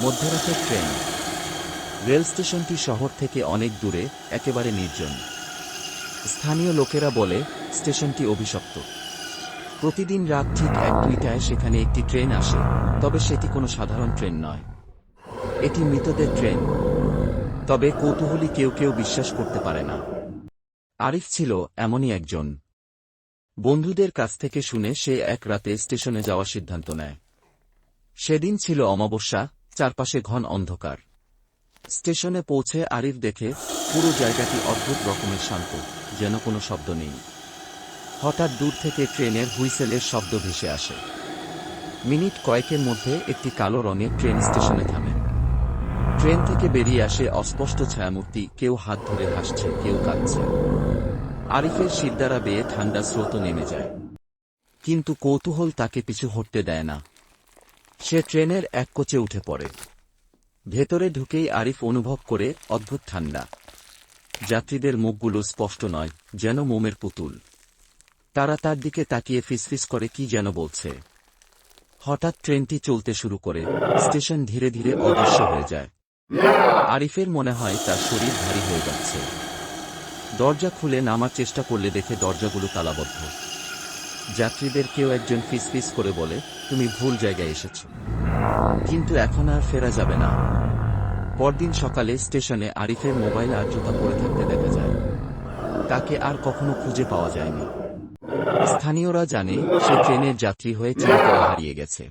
মধ্যরাতের train. Rail স্টেশনটি শহর থেকে অনেক দূরে, একেবারে নির্জন। স্থানীয় লোকেরা বলে স্টেশনটি অভিশপ্ত। প্রতিদিন রাত ঠিক 1-2টায় সেখানে একটি ট্রেন আসে, তবে সেটি কোনো সাধারণ ট্রেন নয়। এটি মৃতদের ট্রেন। তবে কৌতূহলী কেউ কেউ বিশ্বাস করতে পারে না। আরিফ ছিল এমনই একজন। বন্ধুদের কাছ থেকে শুনে সে এক রাতে স্টেশনে যাওয়ার সিদ্ধান্ত নেয়। সেদিন ছিল অমাবস্যা, চারপাশে ঘন অন্ধকার। স্টেশনে পৌঁছে আরিফ দেখে পুরো জায়গাটি অদ্ভুত রকমের শান্ত, যেন কোনো শব্দ নেই। হঠাৎ দূর থেকে ট্রেনের হুইসেলের শব্দ ভেসে আসে। মিনিট কয়েকের মধ্যে একটি কালো রঙের ট্রেন স্টেশনে থামে। ট্রেন থেকে বেরিয়ে আসে অস্পষ্ট ছায়ামূর্তি, কেউ হাত ধরে হাসছে, কেউ কাঁদছে। আরিফের শিরদাঁড়া বেয়ে ঠান্ডা স্রোত নেমে যায়। কিন্তু কৌতূহল তাকে পিছু হটতে দেয় না। সে ট্রেনের এক কোচে উঠে পড়ে। ভেতরে ঢুকেই আরিফ অনুভব করে অদ্ভুত ঠান্ডা। যাত্রীদের মুখগুলো স্পষ্ট নয়, যেন মোমের পুতুল। তারা তার দিকে তাকিয়ে ফিসফিস করে কি যেন বলছে। হঠাৎ ট্রেনটি চলতে শুরু করে, স্টেশন ধীরে ধীরে অদৃশ্য হয়ে যায়। আরিফের মনে হয় তার শরীর ভারী হয়ে যাচ্ছে। দরজা খুলে নামার চেষ্টা করলে দেখে দরজাগুলো তালাবদ্ধ। যাত্রীদের কেউ একজন ফিসফিস করে বলে, তুমি ভুল জায়গায় এসেছ, কিন্তু এখন আর ফেরা যাবে না। পরদিন সকালে স্টেশনে আরিফের মোবাইল আর জুতা পরে থাকতে দেখা যায়। তাকে আর কখনো খুঁজে পাওয়া যায়নি। স্থানীয়রা জানে সে ট্রেনের যাত্রী হয়ে চিরতরে হারিয়ে গেছে।